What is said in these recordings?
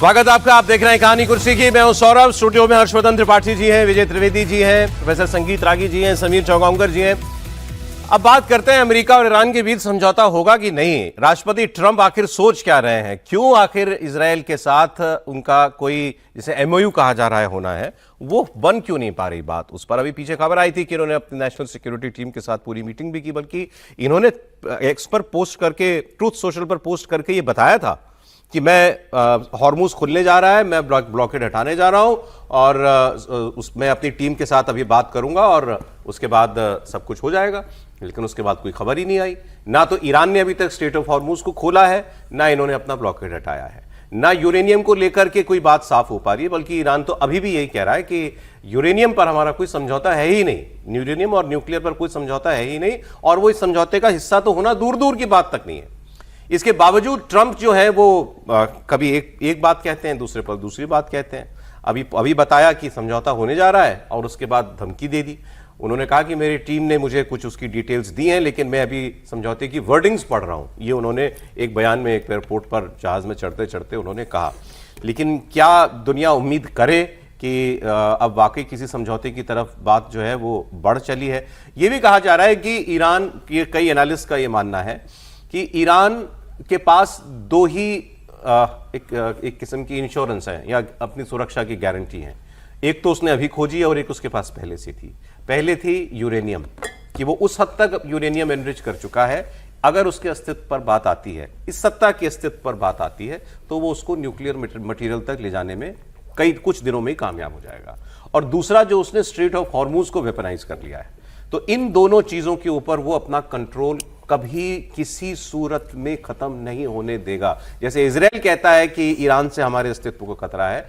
स्वागत आपका। आप देख रहे हैं कहानी कुर्सी की। मैं हूं सौरभ। स्टूडियो में हर्षवर्धन त्रिपाठी जी हैं, विजय त्रिवेदी जी हैं, प्रोफेसर संगीत रागी जी हैं, समीर चौगांवकर जी हैं। अब बात करते हैं अमेरिका और ईरान के बीच समझौता होगा कि नहीं। राष्ट्रपति ट्रंप आखिर सोच क्या रहे हैं? क्यों आखिर इजरायल के साथ उनका कोई जिसे एमओयू कहा जा रहा है होना है, वो बन क्यों नहीं पा रही बात? उस पर अभी पीछे खबर आई थी कि इन्होंने अपनी नेशनल सिक्योरिटी टीम के साथ पूरी मीटिंग भी की, बल्कि इन्होंने एक्स पर पोस्ट करके, ट्रूथ सोशल पर पोस्ट करके ये बताया था कि मैं हॉर्मुज खुलने जा रहा है, मैं ब्लॉकेड हटाने जा रहा हूं और मैं अपनी टीम के साथ अभी बात करूंगा और उसके बाद सब कुछ हो जाएगा। लेकिन उसके बाद कोई खबर ही नहीं आई। ना तो ईरान ने अभी तक स्ट्रेट ऑफ हॉर्मुज को खोला है, ना इन्होंने अपना ब्लॉकेड हटाया है, ना यूरेनियम को लेकर के कोई बात साफ हो पा रही है। बल्कि ईरान तो अभी भी यही कह रहा है कि यूरेनियम पर हमारा कोई समझौता है ही नहीं, यूरेनियम और न्यूक्लियर पर कोई समझौता है ही नहीं, और वो इस समझौते का हिस्सा तो होना दूर दूर की बात तक नहीं है। इसके बावजूद ट्रंप जो है वो कभी एक बात कहते हैं, दूसरे पर दूसरी बात कहते हैं। अभी बताया कि समझौता होने जा रहा है और उसके बाद धमकी दे दी। उन्होंने कहा कि मेरी टीम ने मुझे कुछ उसकी डिटेल्स दी हैं, लेकिन मैं अभी समझौते की वर्डिंग्स पढ़ रहा हूं। ये उन्होंने एक बयान में एक एयरपोर्ट पर जहाज में चढ़ते चढ़ते उन्होंने कहा। लेकिन क्या दुनिया उम्मीद करे कि अब वाकई किसी समझौते की तरफ बात जो है वो बढ़ चली है? ये भी कहा जा रहा है कि ईरान के कई एनालिस्ट का ये मानना है कि ईरान के पास दो ही एक किस्म की इंश्योरेंस है या अपनी सुरक्षा की गारंटी है। एक तो उसने अभी खोजी है और एक उसके पास पहले से थी। पहले थी यूरेनियम, कि वो उस हद तक यूरेनियम एनरिच कर चुका है, अगर उसके अस्तित्व पर बात आती है, इस सत्ता के अस्तित्व पर बात आती है, तो वो उसको न्यूक्लियर मटेरियल तक ले जाने में कुछ दिनों में ही कामयाब हो जाएगा। और दूसरा, जो उसने स्ट्रेट ऑफ हॉर्मुज को वेपनाइज कर लिया है। तो इन दोनों चीजों के ऊपर वो अपना कंट्रोल कभी किसी सूरत में खत्म नहीं होने देगा। जैसे इजराइल कहता है कि ईरान से हमारे अस्तित्व को खतरा है,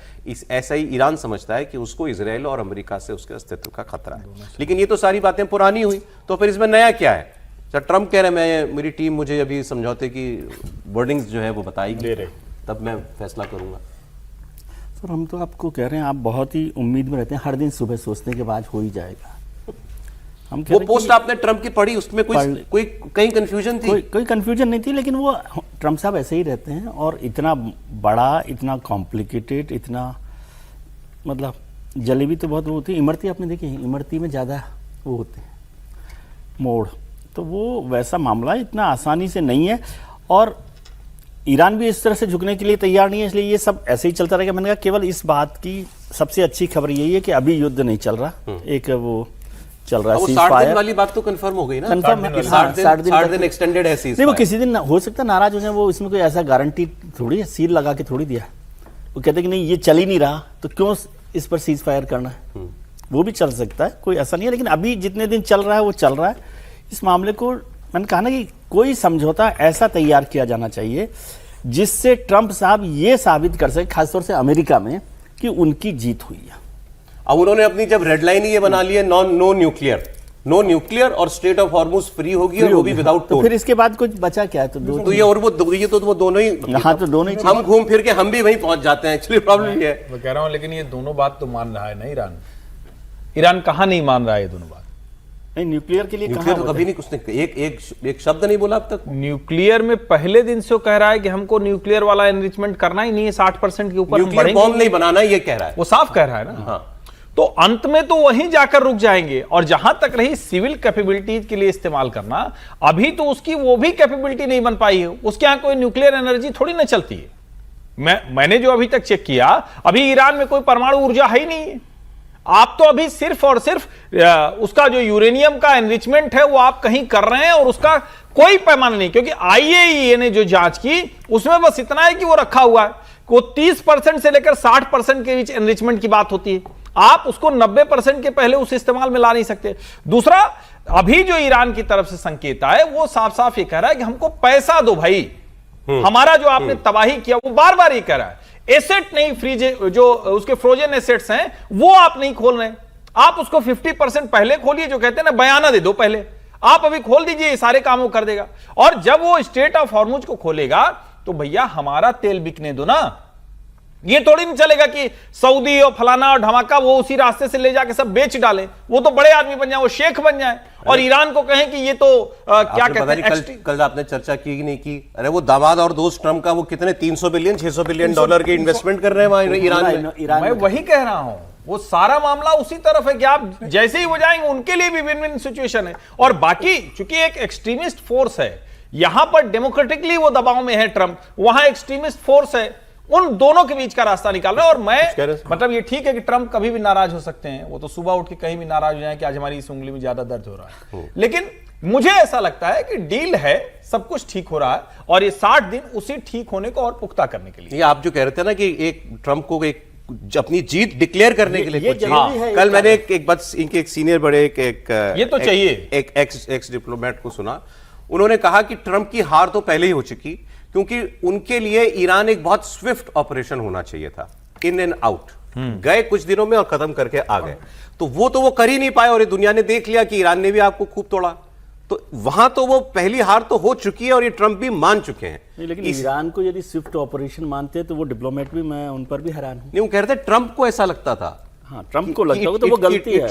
ऐसा ही ईरान समझता है कि उसको इजराइल और अमेरिका से उसके अस्तित्व का खतरा है। लेकिन ये तो सारी बातें पुरानी हुई, तो फिर इसमें नया क्या है? जब ट्रंप कह रहे हैं मेरी टीम मुझे अभी समझौते की वर्डिंग्स जो है वो बताएगी, तब मैं फैसला करूंगा। सर, हम तो आपको कह रहे हैं, आप बहुत ही उम्मीद में रहते हैं, हर दिन सुबह सोचने के बाद हो ही जाएगा। हम वो पोस्ट आपने ट्रंप की पढ़ी, उसमें कोई कहीं कंफ्यूजन थी? कोई कंफ्यूजन नहीं थी, लेकिन वो ट्रंप साहब ऐसे ही रहते हैं। और इतना बड़ा, इतना कॉम्प्लिकेटेड, इतना मतलब जलेबी तो बहुत वो होती है, इमरती आपने देखी है, इमरती में ज़्यादा वो होते हैं मोड़, तो वो वैसा मामला इतना आसानी से नहीं है। और ईरान भी इस तरह से झुकने के लिए तैयार नहीं है, इसलिए ये सब ऐसे ही चलता रहेगा। मैंने कहा केवल इस बात की सबसे अच्छी खबर यही है कि अभी युद्ध नहीं चल रहा, एक वो चल रहा है। 60 दिन वाली बात तो कंफर्म हो गई ना? 60 दिन एक्सटेंडेड है। नहीं, वो किसी दिन हो सकता है नाराज हो जाए, वो इसमें कोई ऐसा गारंटी थोड़ी है, सील लगा के थोड़ी दिया। वो कहते कि नहीं ये चल ही नहीं रहा तो क्यों इस पर सीज फायर करना है, वो भी चल सकता है, कोई ऐसा नहीं है। लेकिन अभी जितने दिन चल रहा है वो चल रहा है। इस मामले को मैंने कहा ना कि कोई समझौता ऐसा तैयार किया जाना चाहिए जिससे ट्रंप साहब ये साबित कर सके, खासतौर से अमेरिका में, कि उनकी जीत हुई है। अब उन्होंने अपनी जब रेडलाइन ये बना ली है, नो न्यूक्लियर और स्टेट ऑफ हॉर्मुज फ्री होगी, और वो भी विदाउट तो फिर इसके बाद कुछ बचा क्या है? तो वो दोनों ही, हाँ, तो दोनों ही हम घूम फिर के हम भी वहीं पहुंच जाते हैं। एक्चुअली प्रॉब्लम ये है, मैं कह रहा हूं, लेकिन ये दोनों बात तो मान रहा है ना ईरान कहां नहीं मान रहा है ये दोनों बात? नहीं, न्यूक्लियर के लिए न्यूक्लियर तो कभी नहीं, उसने एक शब्द नहीं बोला अब तक। न्यूक्लियर में पहले दिन से वो कह रहा है कि हमको न्यूक्लियर वाला एनरिचमेंट करना ही नहीं है, 60% के ऊपर न्यूक्लियर बॉम्ब नहीं बनाना, ये कह रहा है, वो साफ कह रहा है ना। हाँ। तो अंत में तो वहीं जाकर रुक जाएंगे। और जहां तक रही सिविल कैपेबिलिटीज के लिए इस्तेमाल करना, अभी तो उसकी वो भी कैपेबिलिटी नहीं बन पाई है। उसके यहां कोई न्यूक्लियर एनर्जी थोड़ी ना चलती है। मैंने जो अभी तक चेक किया, अभी ईरान में कोई परमाणु ऊर्जा है ही नहीं है। आप तो अभी सिर्फ और सिर्फ उसका जो यूरेनियम का एनरिचमेंट है वो आप कहीं कर रहे हैं, और उसका कोई पैमाना नहीं। क्योंकि IAEA ने जो जांच की उसमें बस इतना है कि वो रखा हुआ है, वो 30% से लेकर 60% के बीच एनरिचमेंट की बात होती है। आप उसको 90% के पहले उस इस्तेमाल में ला नहीं सकते। दूसरा, अभी जो ईरान की तरफ से संकेत आए वो साफ साफ ये कह रहा है कि हमको पैसा दो भाई, हमारा जो आपने तबाही किया, वो बार बार ये कह रहा है। एसेट नहीं, फ्रीज जो उसके फ्रोजन एसेट्स हैं वो आप नहीं खोल रहे, आप उसको 50% पहले खोलिए, जो कहते हैं ना बयाना दे दो पहले, आप अभी खोल दीजिए, ये सारे कामों कर देगा। और जब वो स्टेट ऑफ हॉर्मुज को खोलेगा तो भैया हमारा तेल बिकने दो ना, ये थोड़ी नहीं चलेगा कि सऊदी और फलाना और धमाका वो उसी रास्ते से ले जाके सब बेच डाले, वो तो बड़े आदमी बन जाए, वो शेख बन जाए, और ईरान को कहें कि ये तो क्या कहते हैं। कल आपने चर्चा की कि नहीं की? अरे वो दामाद और दोस्त ट्रम्प का वो कितने 300 बिलियन 600 बिलियन डॉलर के इन्वेस्टमेंट कर रहे हैं वहां ईरान में। मैं वही कह रहा हूं, वो सारा मामला उसी तरफ है कि आप जैसे ही हो जाएंगे उनके लिए भी विन विन सिचुएशन है। और बाकी चूंकि एक एक्सट्रीमिस्ट फोर्स है, यहां पर डेमोक्रेटिकली वो दबाव में है ट्रम्प, वहां एक्सट्रीमिस्ट फोर्स है, उन दोनों के बीच का रास्ता निकाल रहे हैं। और मैं मतलब ये ठीक है कि ट्रम्प कभी भी नाराज हो सकते हैं, वो तो सुबह उठ के कहीं भी नाराज हो जाए कि आज हमारी इस उंगली में ज्यादा दर्द हो रहा है, लेकिन मुझे ऐसा लगता है कि डील है, सब कुछ ठीक हो रहा है, और ये 60 दिन उसी ठीक होने को और पुख्ता करने के लिए। ये आप जो कह रहे थे ना कि एक ट्रम्प को एक अपनी जीत डिक्लेयर करने के लिए ये कुछ चाहिए। कल मैंने एक बात इनके एक सीनियर बड़े ये तो चाहिए एक एक्स डिप्लोमेट को सुना, उन्होंने कहा कि ट्रम्प की हार तो पहले ही हो चुकी, क्योंकि उनके लिए ईरान एक बहुत स्विफ्ट ऑपरेशन होना चाहिए था, इन एंड आउट, गए कुछ दिनों में और खत्म करके आ गए। तो वो कर ही नहीं पाए, और ये दुनिया ने देख लिया कि ईरान ने भी आपको खूब तोड़ा, तो वहां तो वो पहली हार तो हो चुकी है और ये ट्रम्प भी मान चुके हैं। नहीं, लेकिन ईरान को यदि स्विफ्ट ऑपरेशन मानते हैं तो वो डिप्लोमेट भी, मैं उन पर भी हैरान हूं। नहीं, वो कह रहे थे ट्रम्प को ऐसा लगता था, हाँ ट्रम्प को लगता है तो वो गलती है,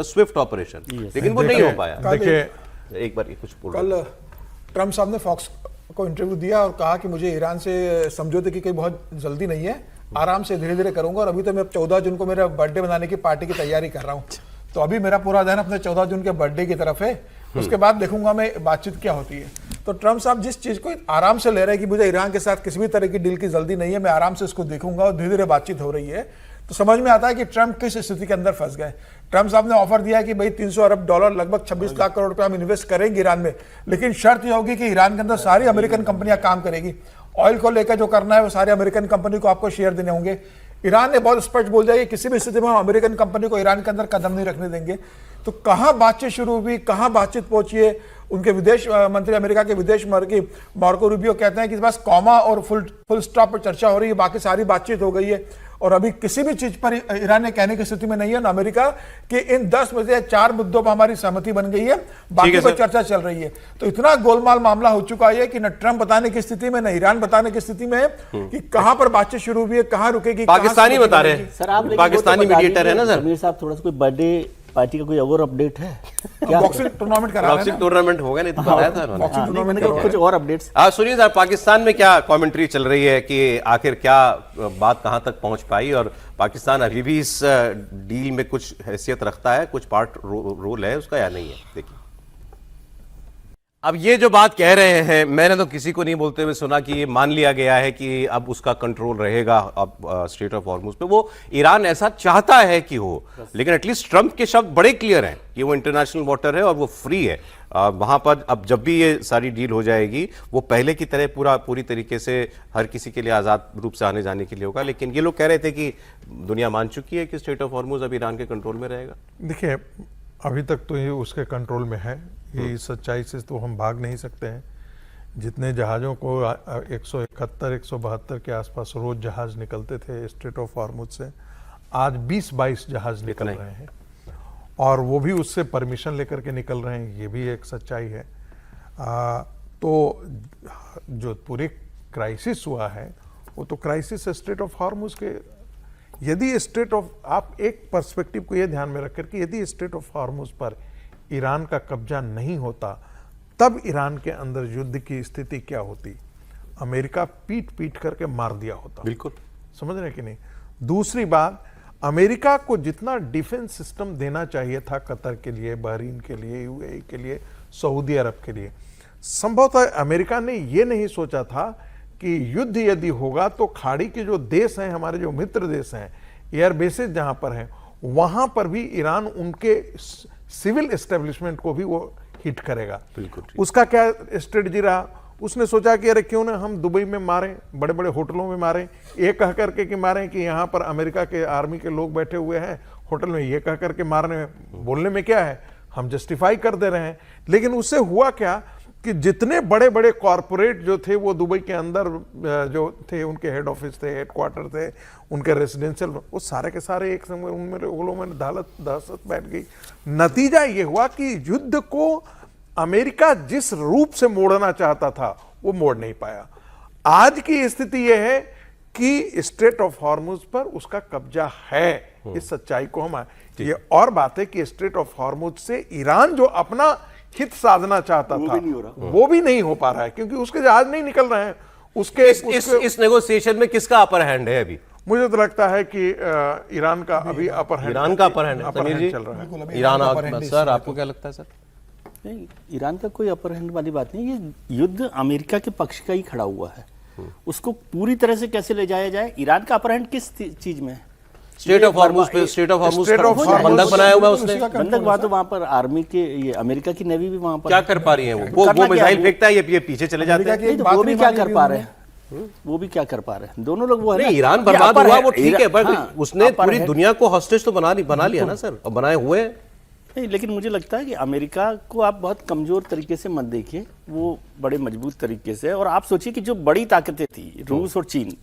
स्विफ्ट ऑपरेशन, लेकिन वो नहीं हो पाया। देखिए एक बार कुछ कल ट्रम्प साहब ने फॉक्स को इंटरव्यू दिया और कहा कि मुझे ईरान से समझौते की कोई बहुत जल्दी नहीं है, आराम से धीरे धीरे करूंगा, और अभी तो मैं 14 जून को मेरा बर्थडे मनाने की पार्टी की तैयारी कर रहा हूं, तो अभी मेरा पूरा ध्यान अपने 14 जून के बर्थडे की तरफ है, उसके बाद देखूंगा मैं बातचीत क्या होती है। तो ट्रम्प साहब जिस चीज को आराम से ले रहे हैं कि मुझे ईरान के साथ किसी भी तरह की डील की जल्दी नहीं है, मैं आराम से इसको देखूंगा और धीरे धीरे बातचीत हो रही है, तो समझ में आता है कि ट्रम्प किस स्थिति के अंदर फंस गए। ट्रम्प साहब ने ऑफर दिया कि भाई 300 अरब डॉलर लगभग 26 लाख करोड़ रुपए हम इन्वेस्ट करेंगे ईरान में, लेकिन शर्त यह होगी कि ईरान के अंदर सारी अमेरिकन कंपनियां काम करेगी, ऑयल को लेकर जो करना है वो सारी अमेरिकन कंपनी को आपको शेयर देने होंगे। ईरान ने बहुत स्पष्ट बोल दिया कि किसी भी स्थिति में हम अमेरिकन कंपनी को ईरान के अंदर कदम नहीं रखने देंगे। तो कहां बातचीत शुरू हुई, कहां बातचीत पहुंची है? उनके विदेश मंत्री, अमेरिका के विदेश मंत्री मार्को रूबियो कहते हैं कि बस कॉमा और फुल स्टॉप पर चर्चा हो रही है, बाकी सारी बातचीत हो गई है, और अभी किसी भी चीज पर ईरान ने कहने की स्थिति में नहीं है ना अमेरिका, कि इन 10 में से 4 मुद्दों पर हमारी सहमति बन गई है, बाकी पर चर्चा चल रही है। तो इतना गोलमाल मामला हो चुका है कि न ट्रम्प बताने की स्थिति में, न ईरान बताने की स्थिति में है कि कहां पर बातचीत शुरू हुई है, कहां रुकेगी। पाकिस्तानी बता रहे हैं सर, आप पाकिस्तानी मीडिएटर है ना सर समीर साहब, थोड़ा सा कोई बर्थडे पार्टी का कोई और अपडेट है क्या? बॉक्सिंग टूर्नामेंट करा रहे हैं बॉक्सिंग टूर्नामेंट होगा, नहीं तो बताया था उन्होंने। बॉक्सिंग टूर्नामेंट मैंने कहा कुछ और अपडेट्स। सुनिए सर, पाकिस्तान में क्या कमेंट्री चल रही है कि आखिर क्या बात कहां तक पहुंच पाई, और पाकिस्तान अभी भी इस डील में कुछ हैसियत रखता है, कुछ पार्ट रोल है उसका या नहीं है? देखिए, अब ये जो बात कह रहे हैं, मैंने तो किसी को नहीं बोलते हुए सुना कि ये मान लिया गया है कि अब उसका कंट्रोल रहेगा अब स्ट्रेट ऑफ हॉर्मुज पे। वो ईरान ऐसा चाहता है कि हो, लेकिन एटलीस्ट ट्रम्प के शब्द बड़े क्लियर हैं कि वो इंटरनेशनल वाटर है और वो फ्री है वहां पर। अब जब भी ये सारी डील हो जाएगी, वो पहले की तरह पूरी तरीके से हर किसी के लिए आजाद रूप से आने जाने के लिए होगा। लेकिन ये लोग कह रहे थे कि दुनिया मान चुकी है कि स्ट्रेट ऑफ हॉर्मुज अब ईरान के कंट्रोल में रहेगा। देखिए, अभी तक तो ये उसके कंट्रोल में है, ये सच्चाई से तो हम भाग नहीं सकते हैं। जितने जहाज़ों को 171-172 के आसपास रोज जहाज निकलते थे स्ट्रेट ऑफ हॉर्मुज से, आज 20-22 जहाज निकल रहे हैं, और वो भी उससे परमिशन लेकर के निकल रहे हैं, ये भी एक सच्चाई है। तो जो पूरे क्राइसिस हुआ है वो तो क्राइसिस स्ट्रेट ऑफ हॉर्मुज के, यदि स्ट्रेट ऑफ, आप एक पर्सपेक्टिव को ये ध्यान में रखकर कि यदि स्ट्रेट ऑफ हॉर्मुज पर ईरान का कब्जा नहीं होता, तब ईरान के अंदर युद्ध की स्थिति क्या होती? अमेरिका पीट पीट करके मार दिया होता। बिल्कुल, समझ रहे कि नहीं? दूसरी बात, अमेरिका को जितना डिफेंस सिस्टम देना चाहिए था कतर के लिए, बहरीन के लिए, यूएई के लिए, सऊदी अरब के लिए, संभवतः अमेरिका ने ये नहीं सोचा था कि युद्ध यदि होगा तो खाड़ी के जो देश हैं, हमारे जो मित्र देश हैं, एयर बेसेस जहां पर हैं, वहां पर भी ईरान उनके सिविल एस्टेब्लिशमेंट को भी वो हिट करेगा। बिल्कुल। उसका क्या स्ट्रेटजी रहा? उसने सोचा कि अरे क्यों ना हम दुबई में मारें, बड़े बड़े होटलों में मारें, ये कह करके कि मारें कि यहाँ पर अमेरिका के आर्मी के लोग बैठे हुए हैं होटल में, ये कह करके मारने, बोलने में क्या है, हम जस्टिफाई कर दे रहे हैं। लेकिन उससे हुआ क्या कि जितने बड़े बड़े कॉरपोरेट जो थे वो दुबई के अंदर जो थे, उनके हेड ऑफिस थे, हेडक्वार्टर थे, उनके रेसिडेंशियल, वो सारे के सारे एक समय उनमें लोगों में दहशत बैठ गई। नतीजा ये हुआ कि युद्ध को अमेरिका जिस रूप से मोड़ना चाहता था वो मोड़ नहीं पाया। आज की स्थिति यह है कि स्ट्रेट ऑफ हॉर्मुज पर उसका कब्जा है। इस सच्चाई को हम ये और बात है कि स्ट्रेट ऑफ हॉर्मुज से ईरान जो अपना हित साधना चाहता था वो भी नहीं हो पा रहा है, क्योंकि उसके जहाज नहीं निकल रहे हैं। उसके इस नेगोशिएशन में किसका अपर हैंड है अभी? मुझे तो लगता है कि ईरान का अभी अपर हैंड, ईरान का अपर हैंड है। समीर जी, चल रहा है। ईरान, सर आपको क्या लगता है सर? नहीं, ईरान का कोई अपर हैंड वाली बात नहीं। ये युद्ध अमेरिका के पक्ष का ही खड़ा हुआ है। उसको पूरी तरह से कैसे ले जाया जाए? ईरान का अपर हैंड किस चीज में है? स्टेट ऑफ हॉर्मुज पे, स्टेट ऑफ हॉर्मुज बंधक बनाया हुआ है उसने। बंधक वहां तो वहां पर आर्मी के, ये अमेरिका की नेवी भी वहां पर क्या कर पा रही है वो मिसाइल फेंकता है, ये पीछे चले जाते हैं। नहीं, तो वो भी क्या कर पा रहे हैं? वो भी क्या कर पा रहे हैं? दोनों लोग वो है ना, नहीं, ईरान ये बर्बाद अपर हुआ है, वो ठीक है, पर हाँ, उसने अपर पूरी है। दुनिया को हॉस्टेज तो बना लिया ना सर, और बनाए हुए हैं। नहीं, लेकिन मुझे लगता है कि अमेरिका को आप बहुत कमजोर तरीके से मत देखिए, वो बड़े मजबूत तरीके से। और आप सोचिए कि जो बड़ी ताकतें थी, रूस और चीन,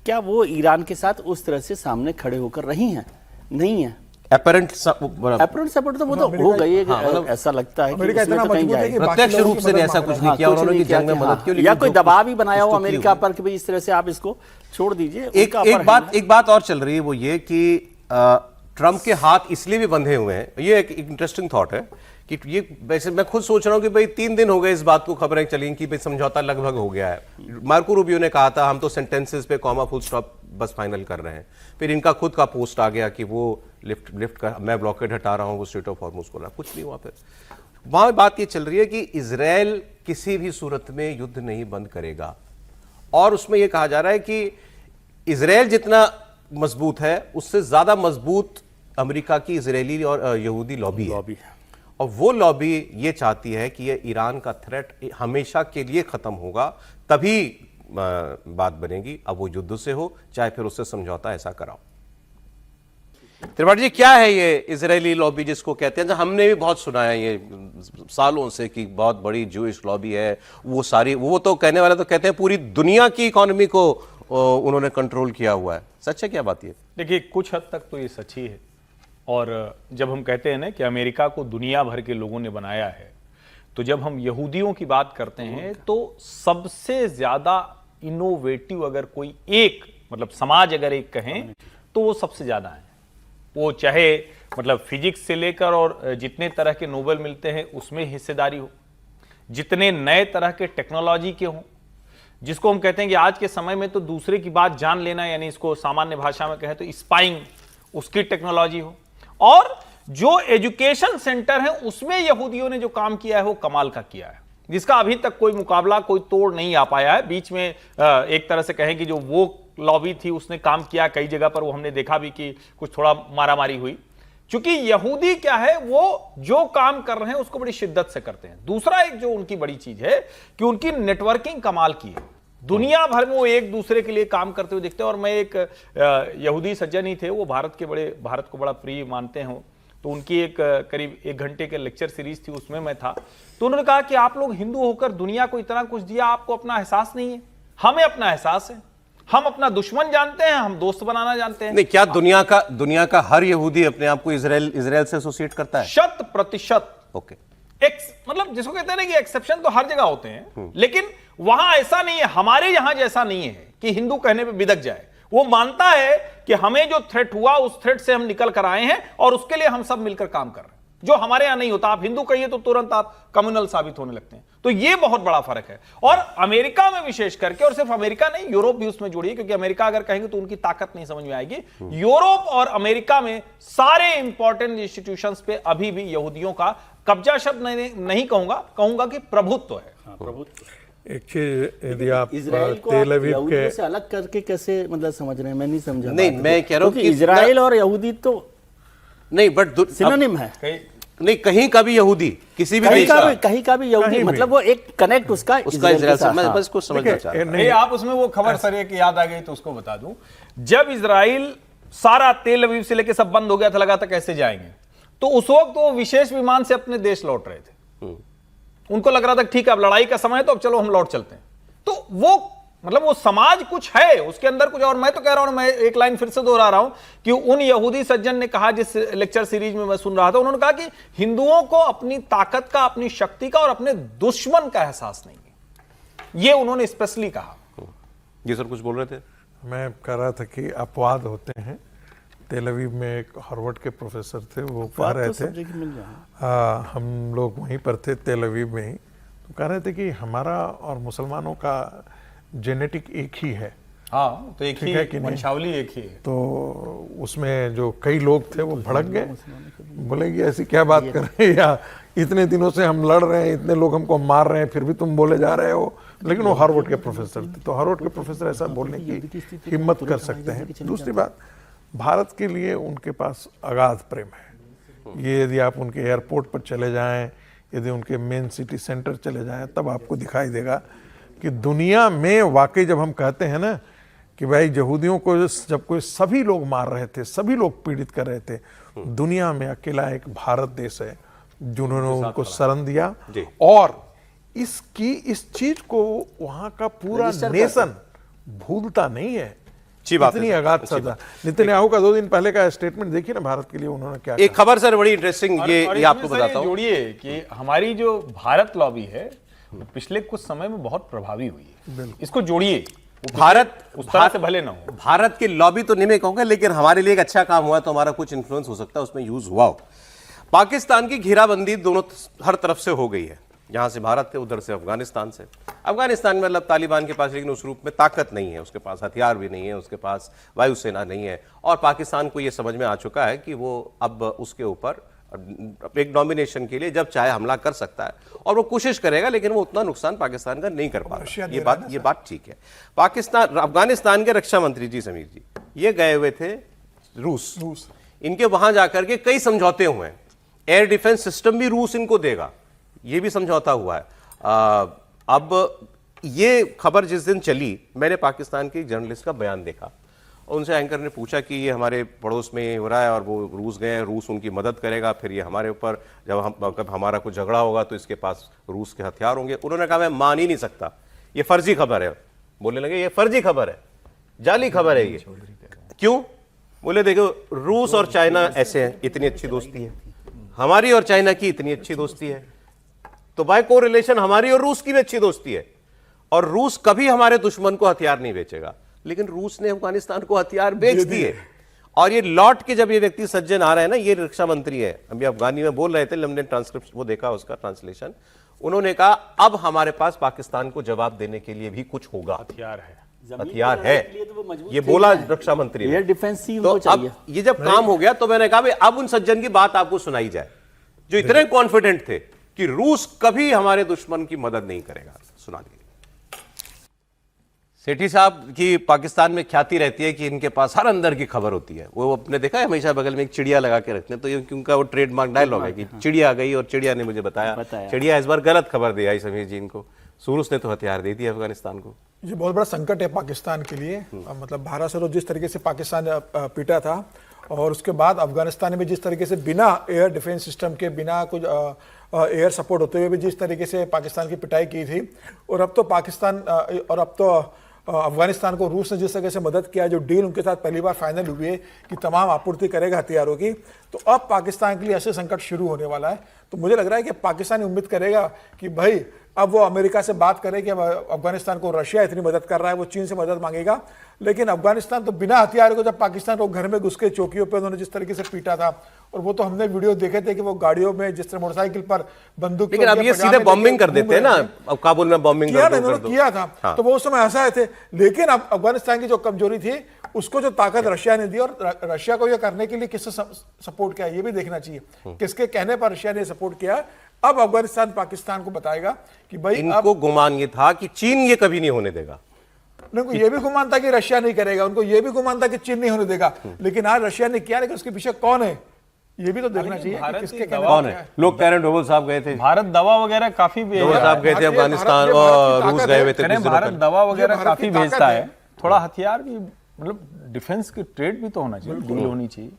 क्या वो ईरान के साथ उस तरह से सामने खड़े होकर रही हैं? नहीं है। अपरेंट सपोर्ट तो वो तो हो गई है, ऐसा लगता है कि अमेरिका उसमें इतना तो कहीं मजबूत है जाएगा। कि प्रत्यक्ष बाकी लोगों रूप की से मदद ऐसा ना कुछ करें। नहीं किया कुछ उन्होंने कि किया जंग में कि मदद क्यों, या लेकिन कोई जो दबाव भी बनाया हो कुछ तो की अमेरिका हुई। पर कि भाई इस तरह से आप इसको छोड़ दीजिए। एक बात और चल रही है, वो ये कि ट्रंप के हाथ इसलिए भी बंधे हुए हैं। ये एक इंटरेस्टिंग थॉट है कि ये, वैसे मैं खुद सोच रहा हूं कि भाई 3 दिन हो गए इस बात को खबरें चली कि भाई समझौता लगभग हो गया है। मार्को रूबियो ने कहा था हम तो सेंटेंसेस पे comma full stop bus final कर रहे हैं। फिर इनका खुद का पोस्ट आ गया कि वो लिफ्ट का मैं ब्लॉकेड हटा रहा हूं, वो स्ट्रेट ऑफ हॉर्मुज को कुछ नहीं हुआ। फिर वहां बात ये चल रही है कि इजराइल किसी भी सूरत में युद्ध नहीं बंद करेगा, और उसमें यह कहा जा रहा है कि इजराइल जितना मजबूत है उससे ज्यादा मजबूत अमेरिका की इजरायली और यहूदी लॉबी है। और वो लॉबी ये चाहती है कि ये ईरान का थ्रेट हमेशा के लिए खत्म होगा, तभी बात बनेगी। अब वो युद्ध से हो चाहे फिर उससे समझौता ऐसा कराओ। त्रिपाठी जी, क्या है ये इजरायली लॉबी जिसको कहते हैं? हमने भी बहुत सुना है ये सालों से कि बहुत बड़ी जूइश लॉबी है। वो तो कहने वाले तो कहते हैं पूरी दुनिया की इकोनॉमी को उन्होंने कंट्रोल किया हुआ है। सच है क्या बात ये? देखिए, कुछ हद तक तो ये सच ही है। और जब हम कहते हैं ना कि अमेरिका को दुनिया भर के लोगों ने बनाया है, तो जब हम यहूदियों की बात करते हैं तो सबसे ज्यादा इनोवेटिव अगर कोई एक, मतलब समाज अगर एक कहें तो वो सबसे ज्यादा है। वो चाहे मतलब फिजिक्स से लेकर और जितने तरह के नोबेल मिलते हैं उसमें हिस्सेदारी हो, जितने नए तरह के टेक्नोलॉजी के हों, जिसको हम कहते हैं कि आज के समय में तो दूसरे की बात जान लेना, यानी इसको सामान्य भाषा में कहें तो स्पाइंग, उसकी टेक्नोलॉजी हो, और जो एजुकेशन सेंटर है उसमें यहूदियों ने जो काम किया है वो कमाल का किया है, जिसका अभी तक कोई मुकाबला, कोई तोड़ नहीं आ पाया है। बीच में एक तरह से कहें कि जो वो लॉबी थी उसने काम किया कई जगह पर, वो हमने देखा भी कि कुछ थोड़ा मारामारी हुई। क्योंकि यहूदी क्या है, वो जो काम कर रहे हैं उसको बड़ी शिद्दत से करते हैं। दूसरा एक जो उनकी बड़ी चीज है कि उनकी नेटवर्किंग कमाल की है। दुनिया भर में वो एक दूसरे के लिए काम करते हुए दिखते हैं। और मैं एक यहूदी सज्जन ही थे, वो भारत को बड़ा प्रिय मानते हो, तो उनकी एक करीब 1 घंटे के लेक्चर सीरीज थी, उसमें मैं था। तो उन्होंने कहा कि आप लोग हिंदू होकर दुनिया को इतना कुछ दिया, आपको अपना एहसास नहीं है। हमें अपना एहसास है, हम अपना दुश्मन जानते हैं, हम दोस्त बनाना जानते हैं। नहीं, क्या दुनिया का हर यहूदी अपने आप को इजराइल से एसोसिएट करता है? 100%। ओके, मतलब जिसको कहते हैं ना कि एक्सेप्शन तो हर जगह होते हैं, लेकिन वहां ऐसा नहीं है, हमारे यहां जैसा नहीं है कि हिंदू कहने पे बिदक जाए। वो मानता है कि हमें जो थ्रेट हुआ उस थ्रेट से हम निकल कर आए हैं और उसके लिए हम सब मिलकर काम कर रहे हैं, जो हमारे यहां नहीं होता। आप हिंदू कहिए तो तुरंत आप कम्युनल साबित होने लगते हैं। तो ये बहुत बड़ा फर्क है। और अमेरिका में विशेष करके, और सिर्फ अमेरिका नहीं, यूरोप भी उसमें जुड़ी है, क्योंकि अमेरिका अगर कहेंगे तो उनकी ताकत नहीं समझ में आएगी। यूरोप और अमेरिका में सारे इंपॉर्टेंट इंस्टीट्यूशंस पे अभी भी यहूदियों का कब्जा शब्द नहीं कहूंगा कि प्रभुत्व है। प्रभुत्व। एक चीज, यदि आप इजराइल को तेल अवीव यहूदियों से अलग करके कैसे मतलब समझ रहे हैं? मैं नहीं समझा। नहीं, मैं कह रहा हूं कि इजराइल और यहूदी तो नहीं, बट सिनोनिम है। नहीं, कहीं का भी यहूदी, किसी भी देश का, कहीं का भी यहूदी, मतलब वो एक कनेक्ट उसका इजराइल से, मैं बस कुछ समझना चाह रहा हूं। नहीं, आप उसमें वो खबर सर एक याद आ गई तो उसको बता दूं। जब इजराइल सारा तेल अवीव से लेके सब बंद हो गया था, लगा था कैसे जाएंगे, तो उस वक्त वो विशेष विमान से अपने देश लौट रहे थे। उनको लग रहा था ठीक है अब लड़ाई का समय है तो अब चलो हम लौट चलते हैं। तो वो मतलब वो समाज कुछ है उसके अंदर कुछ। और मैं तो कह रहा हूं, मैं एक लाइन फिर से दोहरा रहा हूं कि उन यहूदी सज्जन ने कहा, जिस लेक्चर सीरीज में मैं सुन रहा था, उन्होंने कहा कि हिंदुओं को अपनी ताकत का, अपनी शक्ति का और अपने दुश्मन का एहसास नहीं है। ये उन्होंने स्पेशली कहा। जी सर, कुछ बोल रहे थे? मैं कह रहा था कि अपवाद होते हैं। तेल अवीव में एक हार्वर्ड के प्रोफेसर थे, वो कह रहे थे, हम लोग वहीं पर थे तेल अवीव में ही, तो कह रहे थे कि हमारा और मुसलमानों का जेनेटिक एक ही है। हाँ, तो एक ठीक ही है कि नहीं? वंशावली एक ही है। तो उसमें जो कई लोग थे वो भड़क गए, बोले कि ऐसी क्या बात कर रहे हैं, या इतने दिनों से हम लड़ रहे हैं, इतने लोग हमको मार रहे हैं, फिर भी तुम बोले जा रहे हो। लेकिन वो हार्वर्ड के प्रोफेसर थे, तो हार्वर्ड के प्रोफेसर ऐसा बोलने की हिम्मत कर सकते हैं। दूसरी बात, भारत के लिए उनके पास अगाध प्रेम है। ये यदि आप उनके एयरपोर्ट पर चले जाएं, यदि उनके मेन सिटी सेंटर चले जाएं, तब आपको दिखाई देगा कि दुनिया में वाकई जब हम कहते हैं ना कि भाई यहूदियों को जब कोई सभी लोग मार रहे थे, सभी लोग पीड़ित कर रहे थे, दुनिया में अकेला एक भारत देश है जिन्होंने उनको शरण दिया। और इस चीज को वहां का पूरा नेशन भूलता नहीं है। इतनी अगाध सजा। नेतन्याहू का 2 दिन पहले का स्टेटमेंट देखिए ना, भारत के लिए उन्होंने क्या एक खबर सर बड़ी इंटरेस्टिंग, ये आपको बताता हूँ। जोड़िए कि हमारी जो भारत लॉबी है पिछले कुछ समय में बहुत प्रभावी हुई है, इसको जोड़िए। भारत उस तरह से भले ना हो, भारत की लॉबी तो नहीं मैं कहूंगा, लेकिन हमारे लिए एक अच्छा काम हुआ तो हमारा कुछ इन्फ्लुएंस हो सकता है, उसमें यूज हुआ हो। पाकिस्तान की घेराबंदी दोनों हर तरफ से हो गई है, जहां से भारत थे उधर से अफगानिस्तान से। अफगानिस्तान में मतलब तालिबान के पास लेकिन उस रूप में ताकत नहीं है, उसके पास हथियार भी नहीं है, उसके पास वायुसेना नहीं है, और पाकिस्तान को यह समझ में आ चुका है कि वो अब उसके ऊपर एक डोमिनेशन के लिए जब चाहे हमला कर सकता है, और वो कोशिश करेगा, लेकिन वो उतना नुकसान पाकिस्तान का नहीं कर पा रहा। ये बात ठीक है। पाकिस्तान अफगानिस्तान के रक्षा मंत्री जी समीर जी ये गए हुए थे रूस। इनके वहां जाकर के कई समझौते हुए हैं, एयर डिफेंस सिस्टम भी रूस इनको देगा, ये भी समझौता हुआ है। अब ये खबर जिस दिन चली, मैंने पाकिस्तान के एक जर्नलिस्ट का बयान देखा, उनसे एंकर ने पूछा कि ये हमारे पड़ोस में हो रहा है और वो रूस गए, रूस उनकी मदद करेगा, फिर ये हमारे ऊपर जब हमारा कुछ झगड़ा होगा तो इसके पास रूस के हथियार होंगे। उन्होंने कहा मैं मान ही नहीं सकता, ये फर्जी खबर है। बोलने लगे ये फर्जी खबर है, जाली खबर है ये। क्यों? बोले देखो रूस और चाइना ऐसे हैं, इतनी अच्छी दोस्ती है हमारी और चाइना की, इतनी अच्छी दोस्ती है, तो बाय कोरिलेशन हमारी और रूस की भी अच्छी दोस्ती है, और रूस कभी हमारे दुश्मन को हथियार नहीं बेचेगा। लेकिन रूस ने अफगानिस्तान को हथियार बेच दिए, और ये लौट के जब ये व्यक्ति सज्जन आ रहे हैं ना, ये रक्षा मंत्री है, अभी अफगानी में बोल रहे थे, हमने ट्रांसक्रिप्ट वो देखा उसका ट्रांसलेशन, उन्होंने कहा अब हमारे पास पाकिस्तान को जवाब देने के लिए भी कुछ होगा, हथियार है, ये बोला रक्षा मंत्री ने। एयर डिफेंस ही तो उनको चाहिए। अब ये जब काम हो गया तो मैंने कहा अब उन सज्जन की बात आपको सुनाई जाए जो इतने कॉन्फिडेंट थे कि रूस कभी हमारे दुश्मन की मदद नहीं करेगा। सुना दीजिए। सेठी साहब की पाकिस्तान में ख्याति रहती है कि इनके पास हर अंदर की खबर होती है। वो अपने देखा है हमेशा बगल में एक चिड़िया लगा के रखते हैं, तो ये उनका वो ट्रेडमार्क डायलॉग है कि चिड़िया गई और चिड़िया ने मुझे बताया। चिड़िया इस बार गलत खबर दे आई समीर जी इनको, सूरुस ने तो हथियार दे दिया अफगानिस्तान को। ये बहुत बड़ा संकट है पाकिस्तान के लिए। मतलब भारत से तो जिस तरीके से पाकिस्तान पीटा था, और उसके बाद अफगानिस्तान में जिस तरीके से बिना एयर डिफेंस सिस्टम के, बिना कुछ एयर सपोर्ट होते हुए भी जिस तरीके से पाकिस्तान की पिटाई की थी, और अब तो अफगानिस्तान को रूस ने जिस तरह से मदद किया, जो डील उनके साथ पहली बार फाइनल हुई है कि तमाम आपूर्ति करेगा हथियारों की, तो अब पाकिस्तान के लिए ऐसे संकट शुरू होने वाला है। तो मुझे लग रहा है कि पाकिस्तान उम्मीद करेगा कि भाई अब वो अमेरिका से बात करे कि अफगानिस्तान को रशिया इतनी मदद कर रहा है, वो चीन से मदद मांगेगा, लेकिन अफगानिस्तान तो बिना हथियार को, जब पाकिस्तान को घर में घुस के चौकियों पे उन्होंने जिस तरीके से पीटा था, और वो तो हमने वीडियो देखे थे कि वो गाड़ियों में जिस तरह मोटरसाइकिल पर बंदूक, लेकिन अब ये सीधे बॉम्बिंग कर देते हैं ना, अब काबुल में बॉम्बिंग किया था। हाँ। तो वो उस समय हंसाए थे, लेकिन अब अफगानिस्तान की जो कमजोरी थी उसको जो ताकत रशिया ने दी, और रशिया को यह करने के लिए किससे सपोर्ट किया ये भी देखना चाहिए, किसके कहने पर रशिया ने सपोर्ट किया। अब अफगानिस्तान पाकिस्तान को बताएगा कि भाई इनको गुमान ये था कि चीन ये कभी नहीं होने देगा, उनको ये भी गुमान था कि रशिया नहीं करेगा, उनको ये भी गुमान था कि चीन नहीं होने देगा, लेकिन आज रशिया ने किया, लेकिन उसके पीछे कौन है ये भी तो देखना चाहिए कि किसके कौन है। लोग कह रहे हैं डोभाल साहब गए थे, भारत दवा वगैरह काफी डोभाल साहब गए थे अफगानिस्तान और रूस गए हुए थे, भारत दवा वगैरह काफी भेजता है, थोड़ा हथियार भी, मतलब डिफेंस की ट्रेड भी तो होना चाहिए, डील होनी चाहिए।